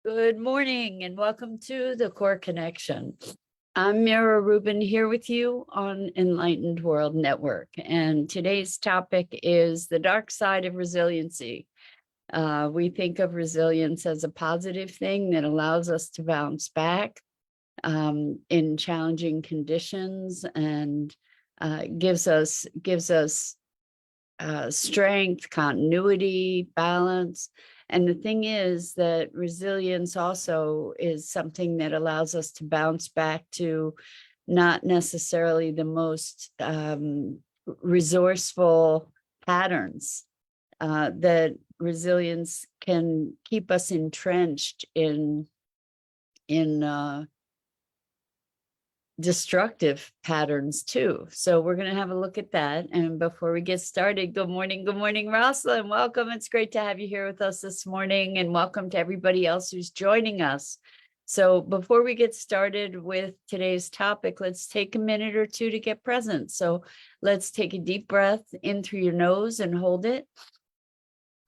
Good morning and welcome to the Core Connection. I'm Mira Rubin here with you on Enlightened World Network. And today's topic is the dark side of resiliency. We think of resilience as a positive thing that allows us to bounce back in challenging conditions and gives us strength, continuity, balance. And the thing is that resilience also is something that allows us to bounce back to not necessarily the most resourceful patterns. That resilience can keep us entrenched in destructive patterns too. So we're going to have a look at that. And before we get started, good morning, Rosalind. Welcome. It's great to have you here with us this morning, and welcome to everybody else who's joining us. So before we get started with today's topic, let's take a minute or two to get present. So let's take a deep breath in through your nose and hold it.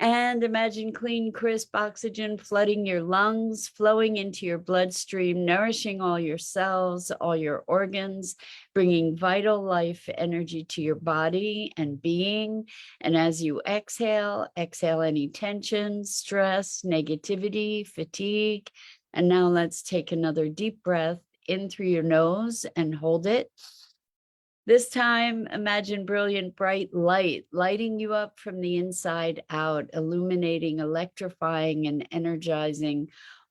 And imagine clean, crisp oxygen flooding your lungs, flowing into your bloodstream, nourishing all your cells, all your organs, bringing vital life energy to your body and being. And as you exhale, exhale any tension, stress, negativity, fatigue. And now let's take another deep breath in through your nose and hold it. This time, imagine brilliant, bright light lighting you up from the inside out, illuminating, electrifying, and energizing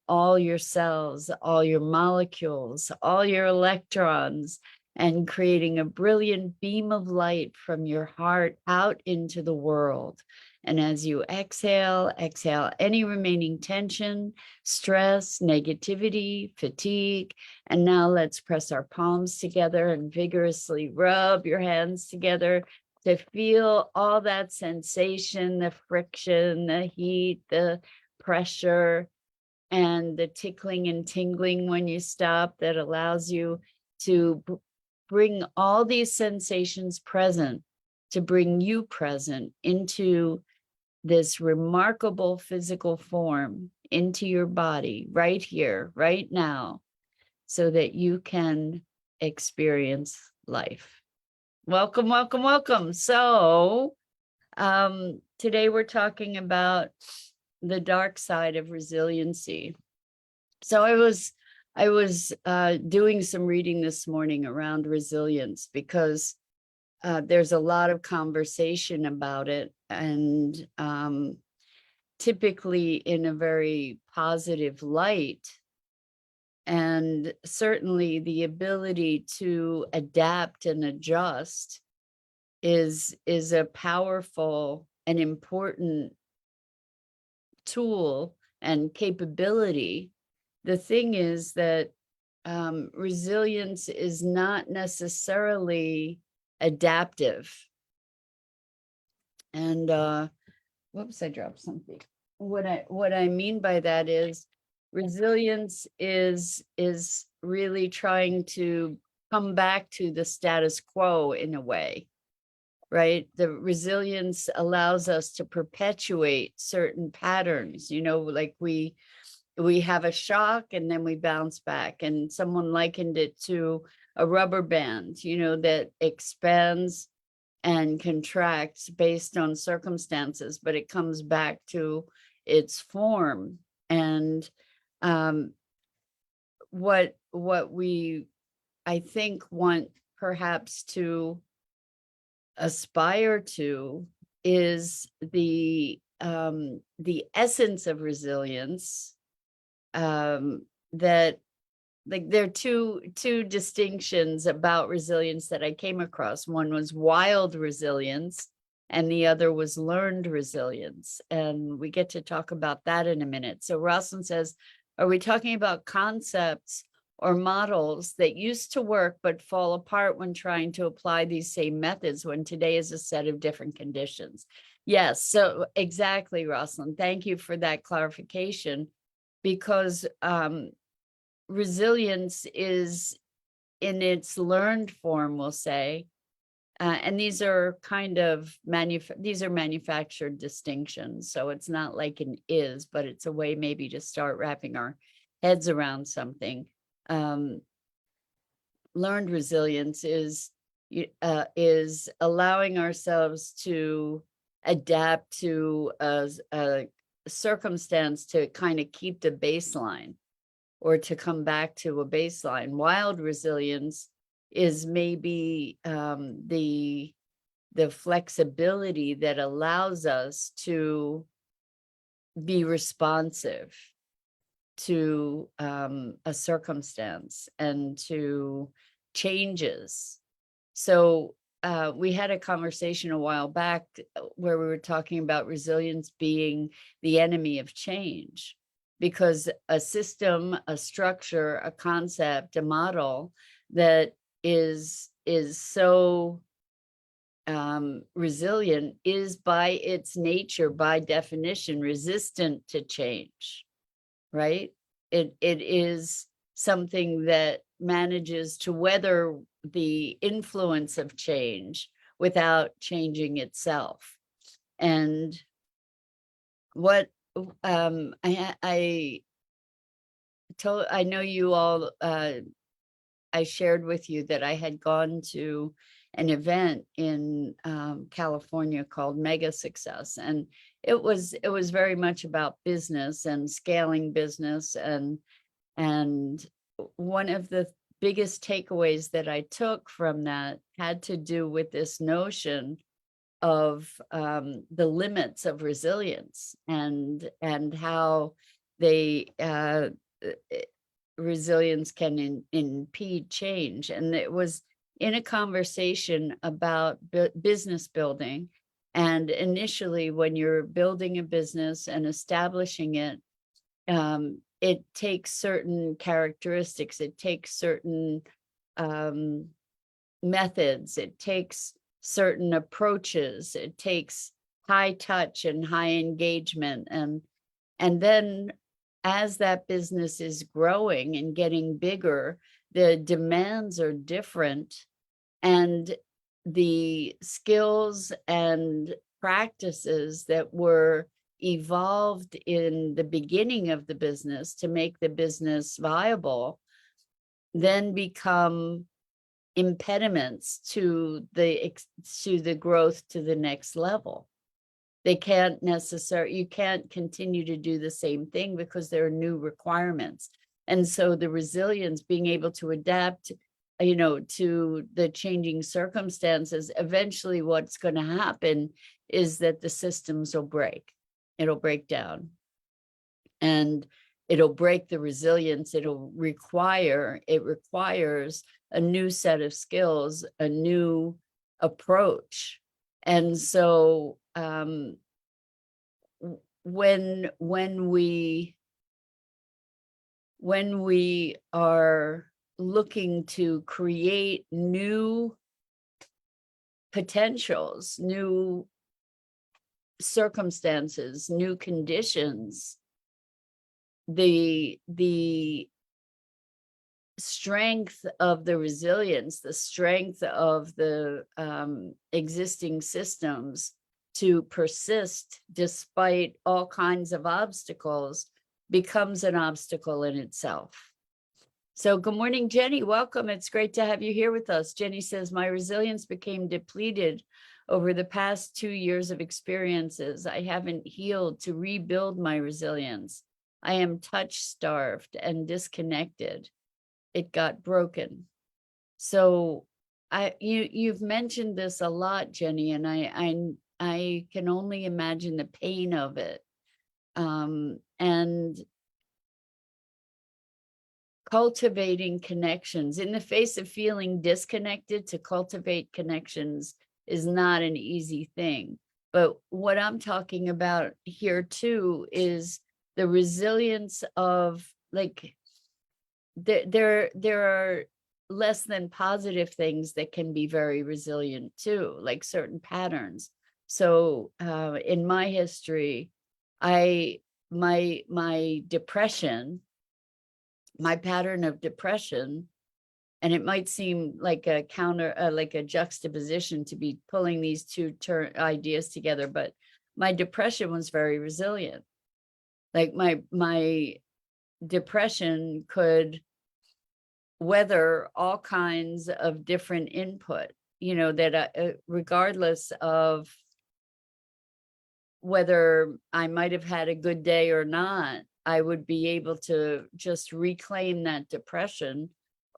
all your cells, all your molecules, all your electrons, and creating a brilliant beam of light from your heart out into the world. And as you exhale, exhale any remaining tension, stress, negativity, fatigue. And now let's press our palms together and vigorously rub your hands together to feel all that sensation, the friction, the heat, the pressure, and the tickling and tingling when you stop that allows you to bring all these sensations present, to bring you present into this remarkable physical form, into your body right here, right now, so that you can experience life. Welcome, welcome, welcome. So today we're talking about the dark side of resiliency. So I was doing some reading this morning around resilience because there's a lot of conversation about it, and typically in a very positive light. And certainly the ability to adapt and adjust is a powerful and important tool and capability. The thing is that resilience is not necessarily adaptive. And whoops, I dropped something. What I mean by that is resilience is really trying to come back to the status quo in a way, right? The resilience allows us to perpetuate certain patterns, like we have a shock and then we bounce back. And someone likened it to a rubber band, that expands and contracts based on circumstances, but it comes back to its form. And what we, I think, want perhaps to aspire to is the essence of resilience, that, like, there are two distinctions about resilience that I came across. One was wild resilience and the other was learned resilience. And we get to talk about that in a minute. So Rosalind says, are we talking about concepts or models that used to work but fall apart when trying to apply these same methods when today is a set of different conditions? Yes, so exactly, Rosalind. Thank you for that clarification, because resilience is, in its learned form, we'll say, And these are kind of these are manufactured distinctions. So it's not like an is, but it's a way maybe to start wrapping our heads around something. Learned resilience is allowing ourselves to adapt to a circumstance to kind of keep the baseline or to come back to a baseline. Wild resilience is maybe the flexibility that allows us to be responsive to a circumstance and to changes. So we had a conversation a while back where we were talking about resilience being the enemy of change, because a system, a structure, a concept, a model that is so resilient is by its nature, by definition, resistant to change, right? It is something that manages to weather the influence of change without changing itself. And what I know you all, I shared with you that I had gone to an event in California called Mega Success, and it was very much about business and scaling business, and one of the biggest takeaways that I took from that had to do with this notion of the limits of resilience and how they resilience can impede change. And it was in a conversation about business building. And initially, when you're building a business and establishing it, it takes certain characteristics, it takes certain methods, it takes certain approaches, it takes high touch and high engagement. And then as that business is growing and getting bigger, the demands are different, and the skills and practices that were evolved in the beginning of the business to make the business viable then become impediments to the growth to the next level. They can't necessarily, you can't continue to do the same thing because there are new requirements. And so the resilience, being able to adapt, to the changing circumstances, eventually what's going to happen is that the systems will break. It'll break down. And it'll break the resilience. It requires a new set of skills, a new approach. And so when we are looking to create new potentials, new circumstances, new conditions, the strength of the resilience, the strength of the existing systems to persist despite all kinds of obstacles becomes an obstacle in itself. So good morning, Jenny. Welcome. It's great to have you here with us. Jenny says, my resilience became depleted over the past 2 years of experiences. I haven't healed to rebuild my resilience. I am touch-starved and disconnected. It got broken. So you've mentioned this a lot, Jenny, and I can only imagine the pain of it. And cultivating connections in the face of feeling disconnected, to cultivate connections is not an easy thing. But what I'm talking about here too is the resilience of, like, there are less than positive things that can be very resilient too, like certain patterns. So in my history, my depression, my pattern of depression And it might seem like a like a juxtaposition to be pulling these two ideas together, but my depression was very resilient. Like my depression could weather all kinds of different input, that regardless of whether I might have had a good day or not, I would be able to just reclaim that depression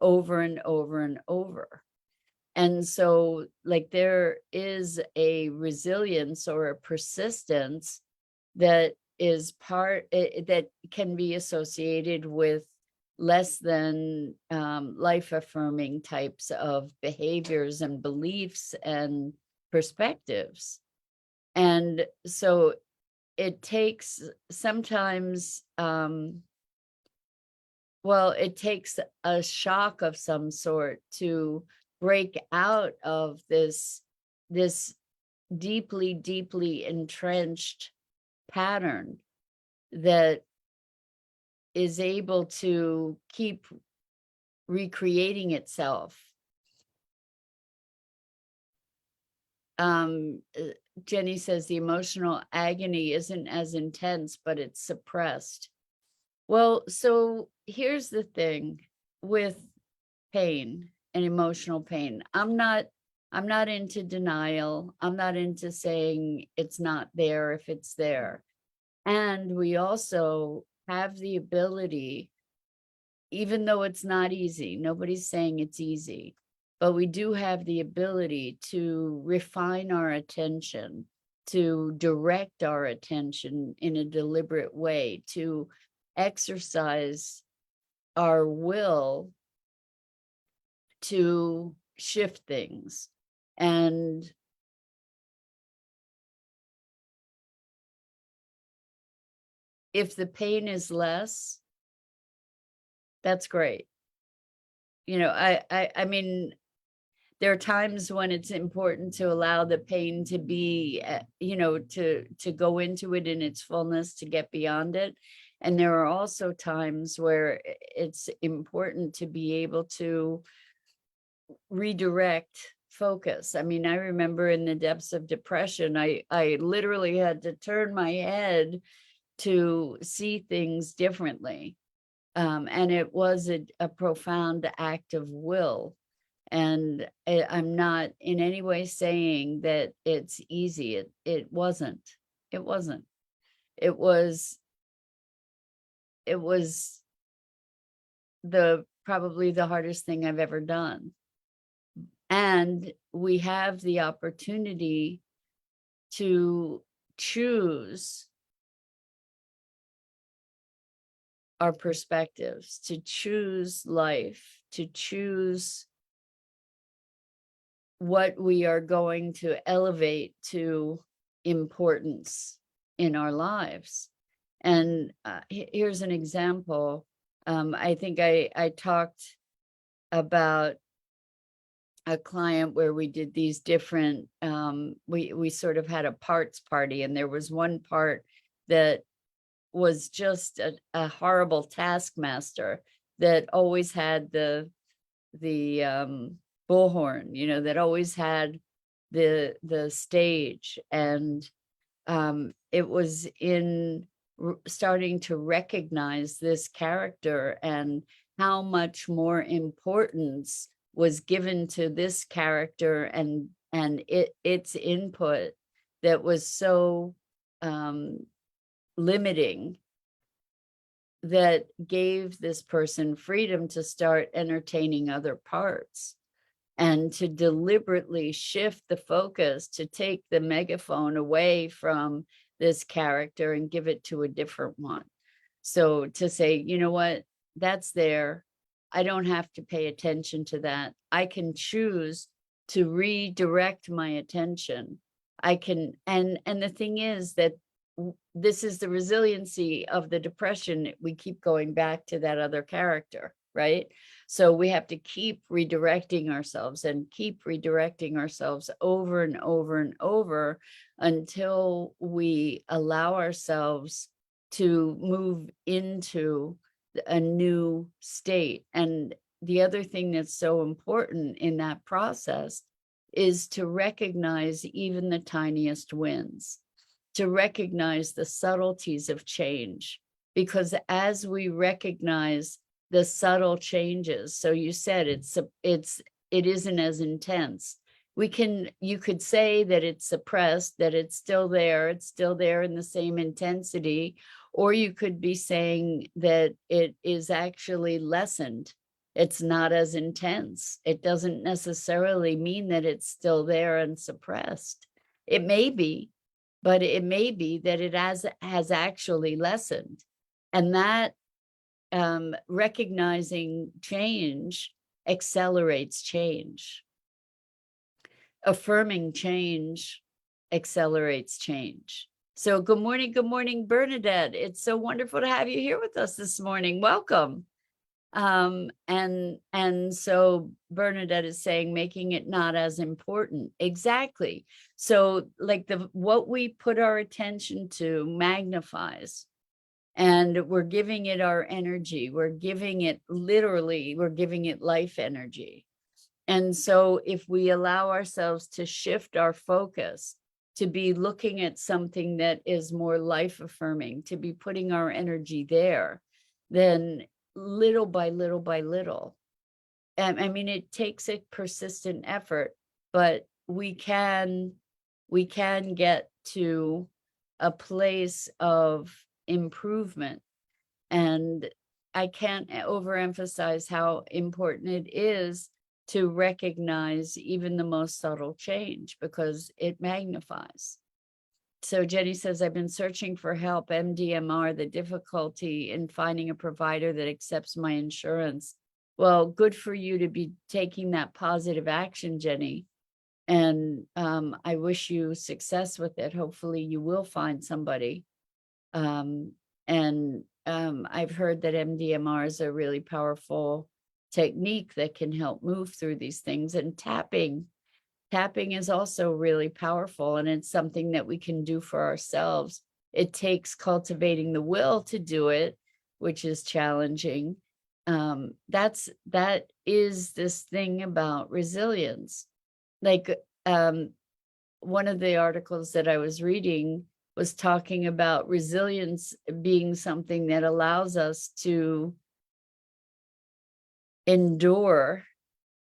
over and over and over. And so, like, there is a resilience or a persistence that is that can be associated with less than life affirming types of behaviors and beliefs and perspectives. And so it takes sometimes, it takes a shock of some sort to break out of this deeply, deeply entrenched pattern that is able to keep recreating itself. Jenny says the emotional agony isn't as intense, but it's suppressed. Well, so here's the thing with pain and emotional pain. I'm not into denial. I'm not into saying it's not there if it's there. And we also have the ability, even though it's not easy, nobody's saying it's easy, but we do have the ability to refine our attention, to direct our attention in a deliberate way, to exercise our will to shift things. And if the pain is less, that's great. I mean, there are times when it's important to allow the pain to be, to go into it in its fullness, to get beyond it. And there are also times where it's important to be able to redirect focus. I mean, I remember in the depths of depression, I literally had to turn my head to see things differently. And it was a profound act of will. And I'm not in any way saying that it's easy. It wasn't. It wasn't. It was probably the hardest thing I've ever done. And we have the opportunity to choose our perspectives, to choose life, to choose what we are going to elevate to importance in our lives. And here's an example. I think I talked about a client where we did these different, we sort of had a parts party, and there was one part that was just a horrible taskmaster that always had the bullhorn, that always had the stage. And it was in starting to recognize this character and how much more importance was given to this character and its input that was so limiting, that gave this person freedom to start entertaining other parts and to deliberately shift the focus, to take the megaphone away from this character and give it to a different one. So to say, you know what, that's there. I don't have to pay attention to that. I can choose to redirect my attention. I can, and the thing is that this is the resiliency of the depression. We keep going back to that other character, right? So we have to keep redirecting ourselves and keep redirecting ourselves over and over and over until we allow ourselves to move into a new state. And the other thing that's so important in that process is to recognize even the tiniest wins, to recognize the subtleties of change. Because as we recognize the subtle changes, so you said it isn't as intense. You could say that it's suppressed, that it's still there in the same intensity, or you could be saying that it is actually lessened. It's not as intense. It doesn't necessarily mean that it's still there and suppressed. It may be, but it may be that it has actually lessened. And that recognizing change accelerates change. Affirming change accelerates change. So good morning, Bernadette. It's so wonderful to have you here with us this morning. Welcome. And so Bernadette is saying making it not as important. Exactly. So like what we put our attention to magnifies, and we're giving it our energy. We're giving it life energy. And so if we allow ourselves to shift our focus to be looking at something that is more life affirming, to be putting our energy there, then little by little by little, I mean, it takes a persistent effort, but we can get to a place of improvement. And I can't overemphasize how important it is to recognize even the most subtle change, because it magnifies. So Jenny says, I've been searching for help, MDMR, the difficulty in finding a provider that accepts my insurance. Well, good for you to be taking that positive action, Jenny. And I wish you success with it. Hopefully you will find somebody. I've heard that MDMR is a really powerful technique that can help move through these things. And tapping is also really powerful, and it's something that we can do for ourselves. It takes cultivating the will to do it, which is challenging. That is this thing about resilience. Like one of the articles that I was reading was talking about resilience being something that allows us to endure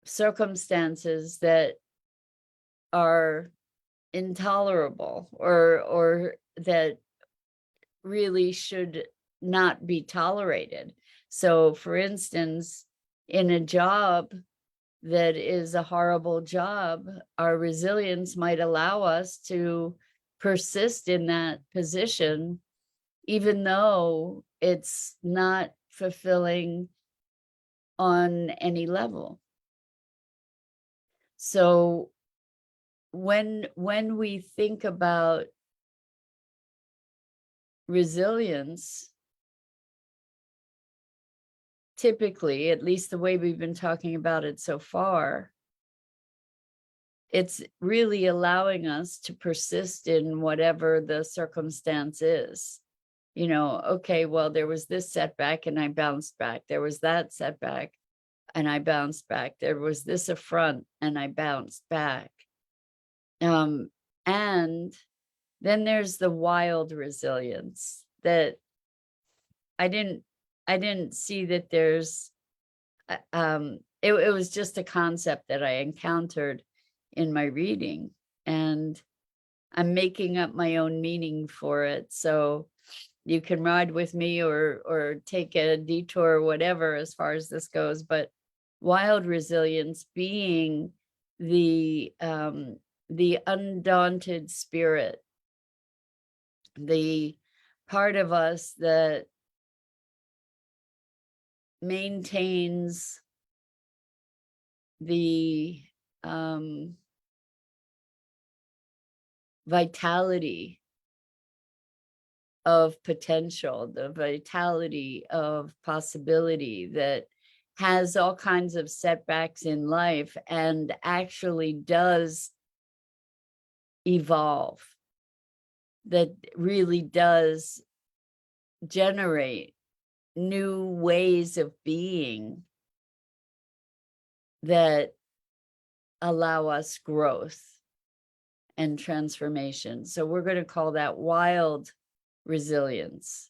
circumstances that are intolerable, or that really should not be tolerated. So for instance, in a job that is a horrible job, our resilience might allow us to persist in that position, even though it's not fulfilling on any level. So when we think about resilience, typically, at least the way we've been talking about it so far, it's really allowing us to persist in whatever the circumstance is. You know, okay, well, there was this setback and I bounced back. There was that setback and I bounced back. There was this affront and I bounced back. And then there's the wild resilience that I didn't see that there's, it was just a concept that I encountered in my reading, and I'm making up my own meaning for it. So you can ride with me or take a detour or whatever as far as this goes. But wild resilience being the undaunted spirit, the part of us that maintains the vitality of potential, the vitality of possibility, that has all kinds of setbacks in life and actually does evolve, that really does generate new ways of being that allow us growth and transformation. So we're going to call that wild resilience.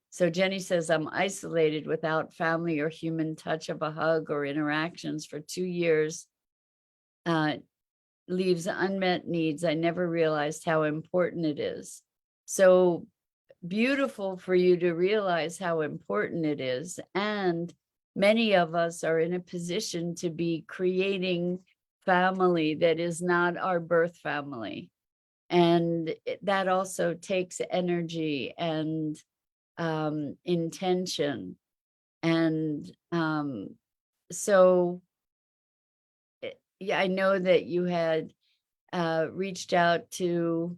So Jenny says, I'm isolated without family or human touch of a hug or interactions for 2 years. Leaves unmet needs. I never realized how important it is. So beautiful for you to realize how important it is. And many of us are in a position to be creating family that is not our birth family. And that also takes energy and intention. And so, yeah, I know that you had reached out to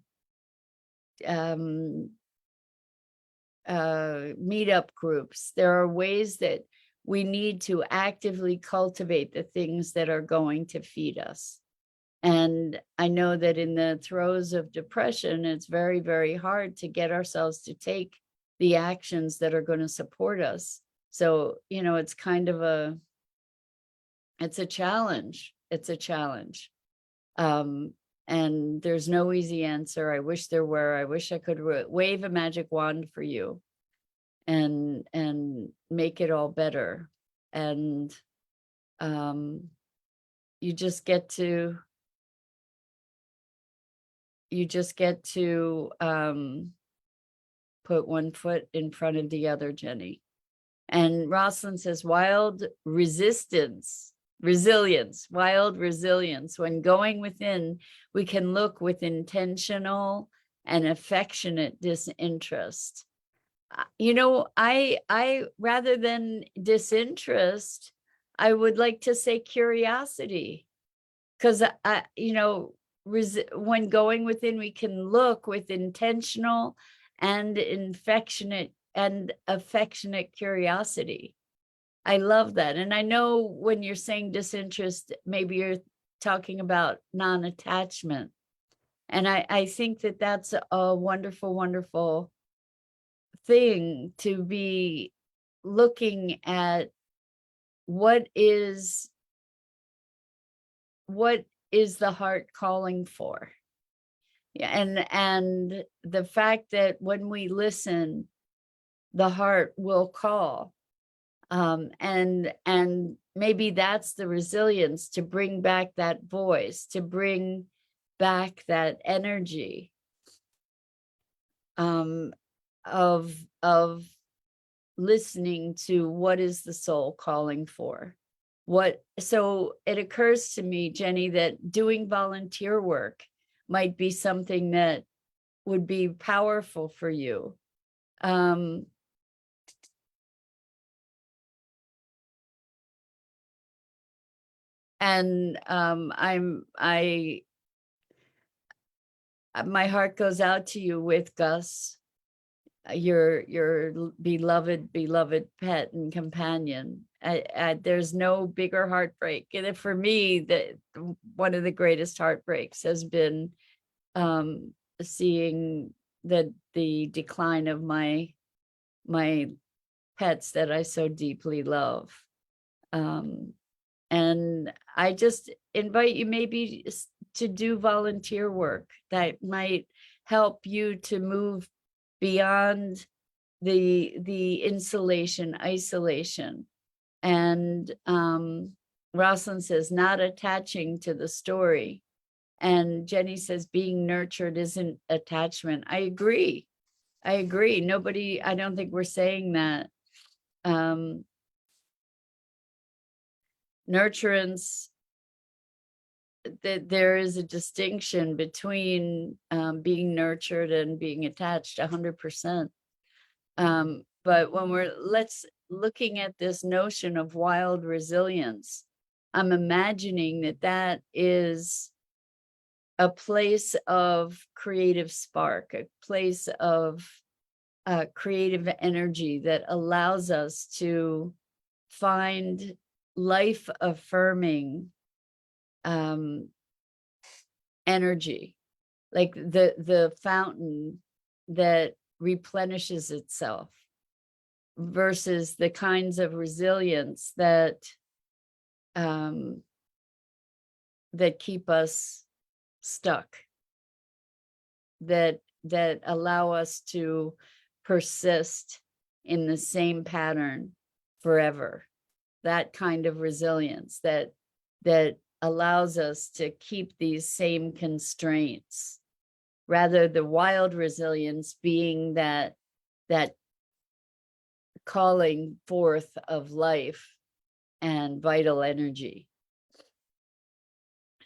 meetup groups. There are ways that we need to actively cultivate the things that are going to feed us. And I know that in the throes of depression, it's very, very hard to get ourselves to take the actions that are going to support us. So, it's kind of it's a challenge. It's a challenge. And there's no easy answer. I wish there were. I wish I could wave a magic wand for you and make it all better. And you just get to put one foot in front of the other, Jenny. And Rosalind says, wild resilience. When going within, we can look with intentional and affectionate disinterest. I rather than disinterest, I would like to say curiosity, because when going within, we can look with intentional and affectionate curiosity. I love that. And I know when you're saying disinterest, maybe you're talking about non-attachment. And I think that that's a wonderful, wonderful thing, to be looking at what is the heart calling for. Yeah, and the fact that when we listen, the heart will call. And maybe that's the resilience, to bring back that voice, to bring back that energy of listening to what is the soul calling for. So it occurs to me, Jenny, that doing volunteer work might be something that would be powerful for you. And my heart goes out to you with Gus, your beloved pet and companion. There's no bigger heartbreak. And for me, one of the greatest heartbreaks has been seeing the decline of my pets that I so deeply love. And I just invite you maybe to do volunteer work that might help you to move beyond the isolation. And Rosalind says, not attaching to the story. And Jenny says, being nurtured isn't attachment. I agree. Nobody, I don't think we're saying that. Nurturance, that there is a distinction between being nurtured and being attached 100%. But when we're looking at this notion of wild resilience, I'm imagining that is a place of creative spark, a place of creative energy that allows us to find life affirming energy, like the fountain that replenishes itself, versus the kinds of resilience that that keep us stuck, that allow us to persist in the same pattern forever. That kind of resilience that allows us to keep these same constraints, rather the wild resilience being that calling forth of life and vital energy.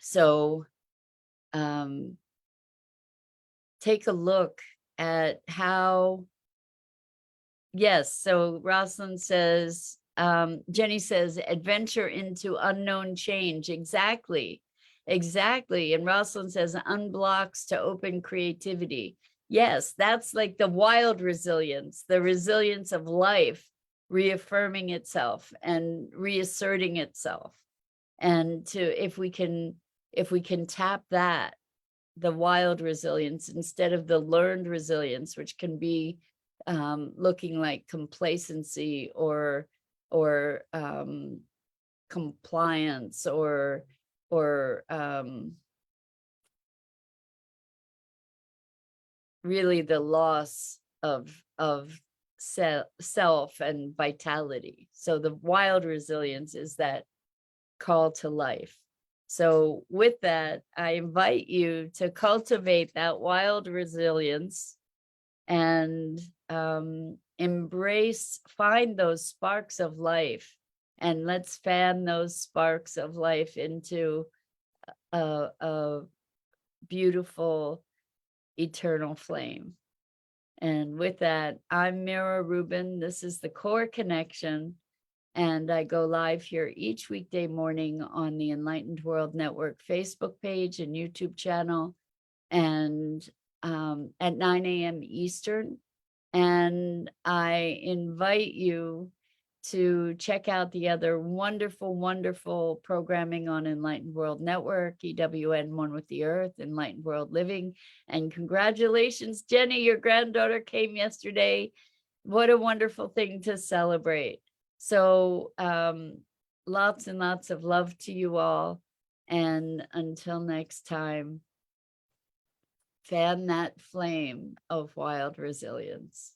So take a look at how, yes, so Rosalind says, Jenny says, adventure into unknown change. Exactly. And Rosalind says, unblocks to open creativity. Yes, that's like the wild resilience, the resilience of life reaffirming itself and reasserting itself. And if we can tap that, the wild resilience, instead of the learned resilience, which can be looking like complacency or compliance or really the loss of self and vitality. So the wild resilience is that call to life. So with that, I invite you to cultivate that wild resilience and embrace, find those sparks of life, and let's fan those sparks of life into a beautiful eternal flame. And with that, I'm Mira Rubin. This is the Core Connection. And I go live here each weekday morning on the Enlightened World Network Facebook page and YouTube channel, and at 9 a.m. Eastern. And I invite you to check out the other wonderful, wonderful programming on Enlightened World Network, EWN One with the Earth, Enlightened World Living. And congratulations, Jenny, your granddaughter came yesterday. What a wonderful thing to celebrate. So lots and lots of love to you all. And until next time, fan that flame of wild resilience.